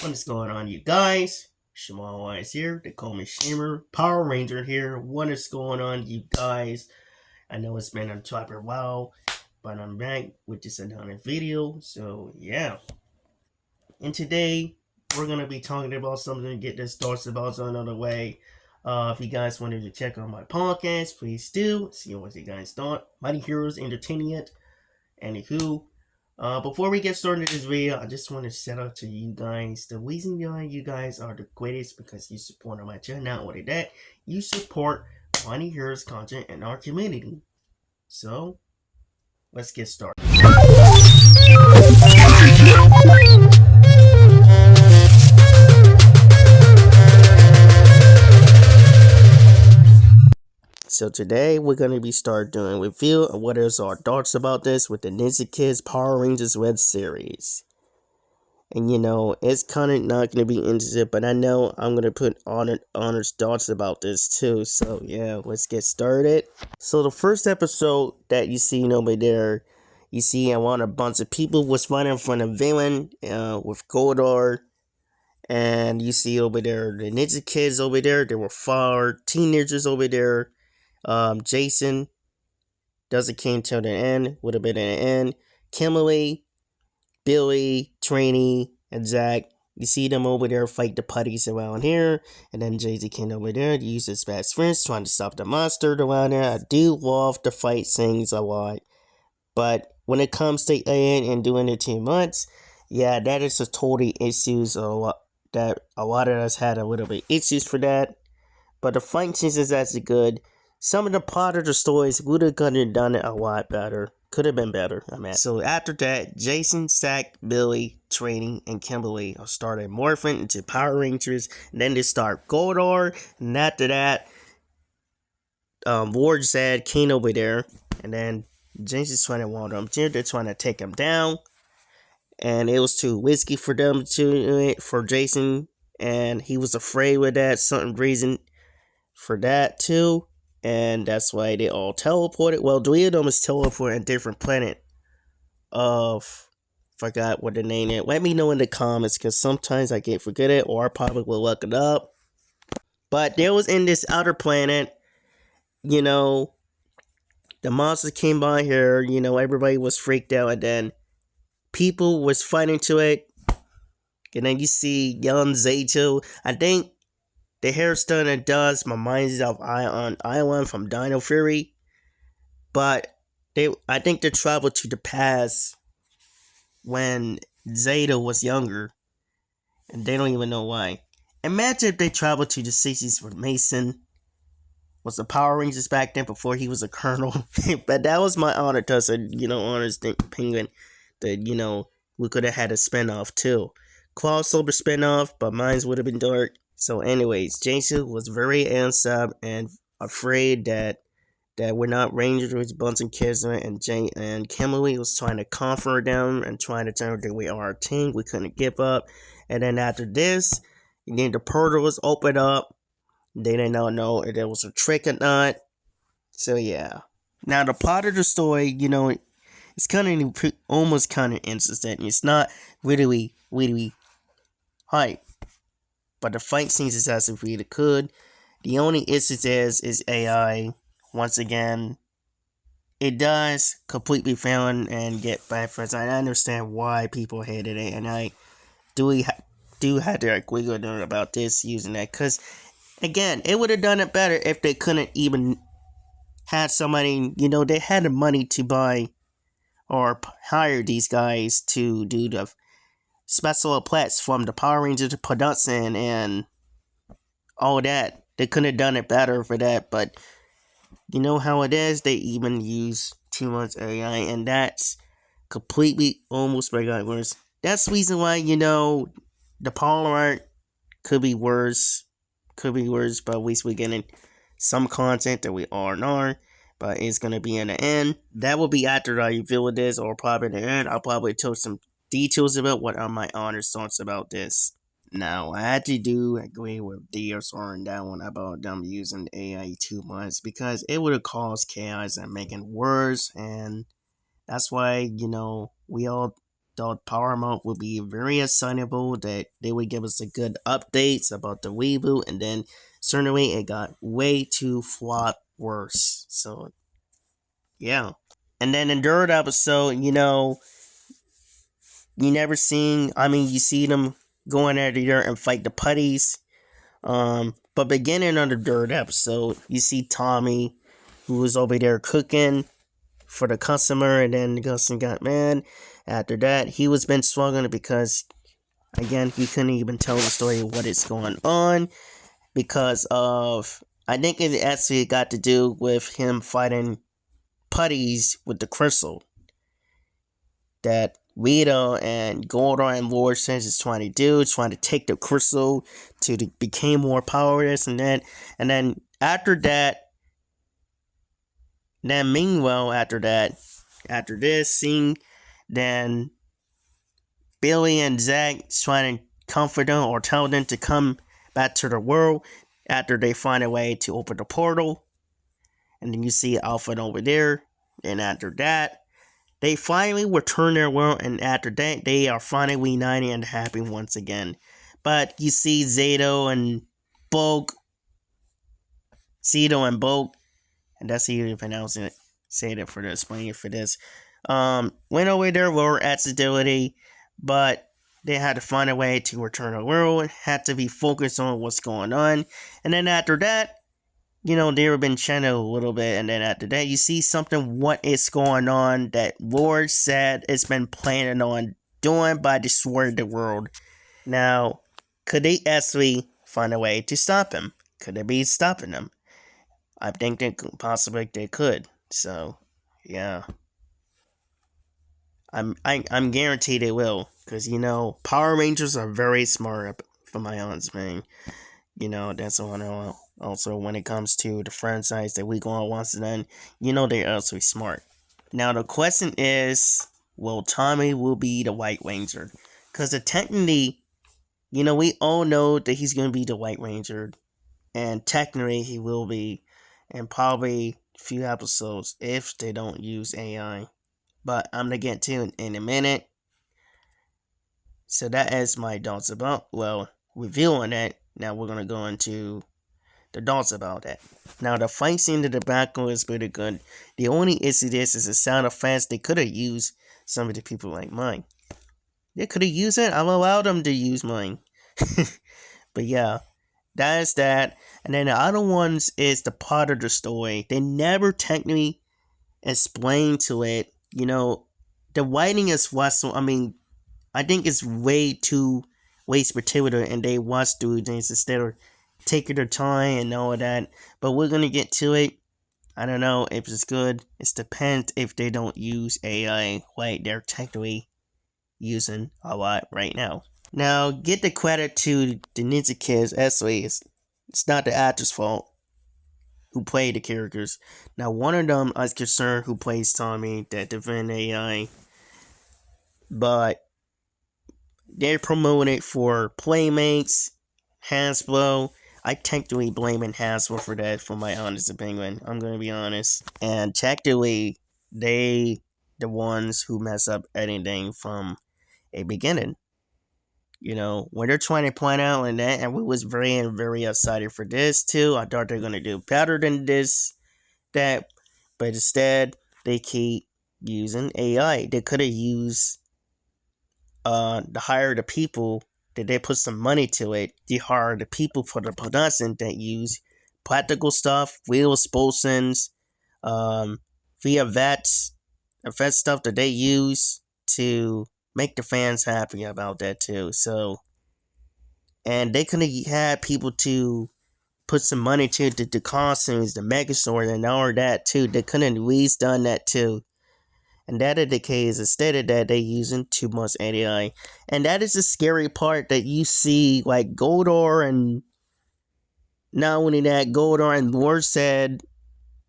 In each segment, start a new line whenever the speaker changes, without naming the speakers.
What is going on, you guys? Shimon Wise here. They call me Shimmer. Power Ranger here. What is going on, you guys? I know it's been a proper while, but I'm back with just another video. So, yeah. And today, we're going to be talking about something to get this thoughts about another way. If you guys wanted to check out my podcast, please do. See what you guys thought. Mighty Heroes Entertainment. Anywho, before we get started in this video, I just want to shout out to you guys. The reason why you guys are the greatest because you support my channel. Not only that, you support Mighty Heroes content in our community. So, let's get started. So today we're going to be start doing a review of what is our thoughts about this with the Ninja Kids Power Rangers web series. And it's kind of not going to be interesting, but I know I'm going to put honest thoughts about this too. So yeah, let's get started. So the first episode that you see over there, you see I want a bunch of people was fighting from a villain with Goldar. And you see over there the Ninja Kids over there. There were 4 teenagers over there. Jason doesn't came till the end, would have been in the end. Kimberly, Billy, Trainee, and Zach. You see them over there fight the putties around here. And then Jay-Z came over there to use his best friends trying to stop the monster around there. I do love the fight scenes a lot. But when it comes to A and doing it too much, yeah, that is a totally issues that a lot of us had a little bit issues for that. But the fight scenes is actually good. Some of the plot of the stories would have done it a lot better. Could have been better, I mean. So after that, Jason, Zach, Billy, Trainee, and Kimberly started morphing into Power Rangers. And then they start Goldar. And after that, Lord Zed came over there. And then Jason's trying to warn them. They're trying to take him down. And it was too risky for them for Jason. And he was afraid with that. Certain reason for that too. And that's why they all teleported. Well, 3 of them is teleporting a different planet of, forgot what the name is. Let me know in the comments, because sometimes I can forget it, or I probably will look it up. But there was in this outer planet, the monsters came by here, everybody was freaked out, and then people was fighting to it. And then you see young Zato. I think the hairstyle it does reminds me of Island from Dino Fury. But I think they traveled to the past when Zeta was younger. And they don't even know why. Imagine if they traveled to the 60s with Mason. Was the Power Rangers back then before he was a colonel. But that was my honor honest opinion. That, we could have had a spinoff too. Crossover spinoff, but mine would have been dark. So anyways, Jason was very anxious and afraid that we're not Rangers with a bunch of kids, and Kimberly was trying to comfort them and trying to tell them that we are a team, we couldn't give up. And then after this, then the portal was opened up. They did not know if it was a trick or not. So yeah. Now the plot of the story, it's kind of almost kind of interesting. It's not really hype. But the fight scenes is actually really good. The only issue is AI. Once again, it does completely fail and get bad friends. I understand why people hated it, and I do have to agree with them about this using that. Because again, it would have done it better if they couldn't even had somebody. They had the money to buy or hire these guys to do the special effects from the Power Rangers production and all that. They couldn't have done it better for that, but you know how it is. They even use too much AI, and that's completely almost worse. That's the reason why the Power art could be worse, but at least we're getting some content that we are not. But it's gonna be in the end. That will be after I reveal this, or probably in the end. I'll probably tell some details about what are my honest thoughts about this. Now, I actually do agree with DSR and that one about them using AI too much, because it would have caused chaos and making worse, and that's why, we all the Power Month will be very excitable that they would give us a good updates about the reboot, and then certainly it got way too flop worse. So yeah. And then in the third episode, you never seen. I mean, you see them going out there and fight the putties. But beginning of the third episode, you see Tommy, who was over there cooking for the customer, and then the customer got mad. After that, he was been struggling because, again, he couldn't even tell the story of what is going on because of, I think it actually got to do with him fighting putties with the crystal that Rita and Goldar and Lord Sense is trying to do, trying to take the crystal to become more powerless, and then after that, then meanwhile after this scene, then Billy and Zack trying to comfort them or tell them to come back to the world after they find a way to open the portal, and then you see Alfred over there, and after that, they finally return their world, and after that, they are finally united and happy once again. But you see Zito and Bulk, and that's how you pronounce it. Say it for this, explain it for this. Went away their world accidentally, but they had to find a way to return the world, had to be focused on what's going on, and then after that, they've been channeled a little bit, and then after that, you see something, what is going on that Lord said it's been planning on doing by destroying the world. Now, could they actually find a way to stop him? Could they be stopping him? I think possibly they could. So, yeah. I'm guaranteed they will, because, Power Rangers are very smart, for my honest man. That's what I know. Also, when it comes to the franchise that we go on once and then, they're also smart. Now, the question is, will Tommy will be the White Ranger? Because technically, we all know that he's going to be the White Ranger. And technically, he will be in probably a few episodes if they don't use AI. But I'm going to get to it in a minute. So that is my thoughts about, review on that. Now we're going to go into the thoughts about that. Now, the fight scene in the background is pretty good. The only issue is the sound effects. They could have used some of the people like mine. They could have used it. I'll allow them to use mine. But yeah, that is that. And then the other ones is the part of the story. They never technically explain to it. The writing is I think it's way too waste material, and they watch through things instead of taking their time and all of that. But we're gonna get to it. I don't know if it's good. It depends if they don't use AI like they're technically using a lot right now. Now, get the credit to the Ninja Kids. Actually, it's not the actor's fault who played the characters. Now, one of them is concerned who plays Tommy that defend AI, but they're promoting it for Playmates, Hasbro. I technically blaming Hasbro for that, for my honest opinion. I'm gonna be honest. And technically, they the ones who mess up anything from a beginning. When they're trying to point out and that, and we was very, very excited for this too. I thought they're gonna do better than this, that, but instead they keep using AI. They could have used to hire the people that they put some money to it. They hire the people for the production that use practical stuff, real spokesons, via vets, effect stuff that they use to make the fans happy about that too. So, and they could have had people to put some money to the costumes, the megastore, and all of that too. They couldn't have least done that too. And that is the case. Instead of that, they're using too much AI. And that is the scary part that you see, like Goldar, and not only that, Goldar and Lord said,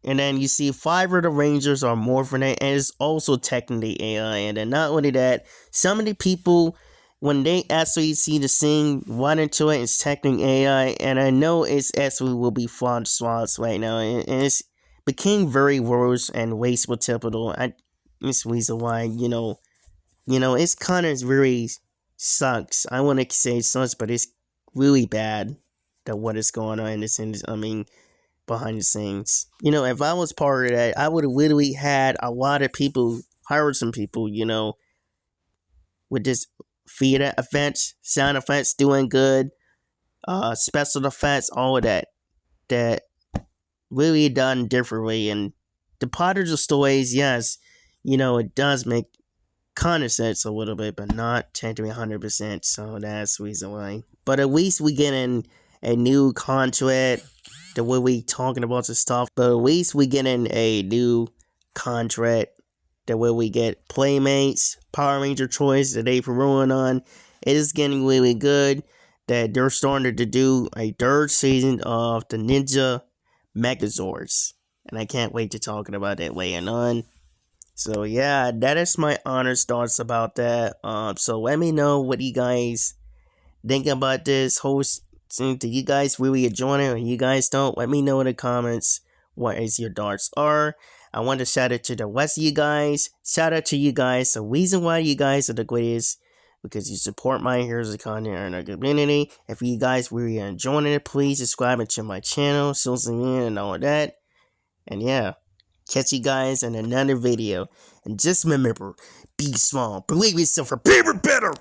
and then you see 5 of the Rangers are morphing it, and it's also technically AI. And then not only that, some of the people, when they actually see the scene, run into it, it's technically AI. And I know it's actually will be fraud swaps right now. And it's became very worse and wasteful typical. It's the reason why, it's kind of really sucks. I want to say sucks, but it's really bad that what is going on in this industry. I mean, behind the scenes. If I was part of that, I would have literally had a lot of people, hired some people, with this theater effects, sound effects doing good, special effects, all of that really done differently. And the Potters of stories, yes, it does make kind of sense a little bit, but not technically 100%. So that's the reason why. But at least we get in a new contract. The way we talking about the stuff, but at least we get in a new contract. The way we get Playmates, Power Ranger choice that they ruin on. It is getting really good. That they're starting to do a third season of the Ninja Megazords, and I can't wait to talking about that later on. So yeah, that is my honest thoughts about that. So let me know what you guys think about this whole thing. Do you guys really enjoy it, or you guys don't? Let me know in the comments what is your thoughts are. I want to shout out to the rest of you guys. Shout out to you guys. The reason why you guys are the greatest because you support my heroes of content and our community. If you guys really are enjoying it, please subscribe to my channel, social media, and all of that. And yeah. Catch you guys in another video. And just remember, be strong, believe yourself, or be better.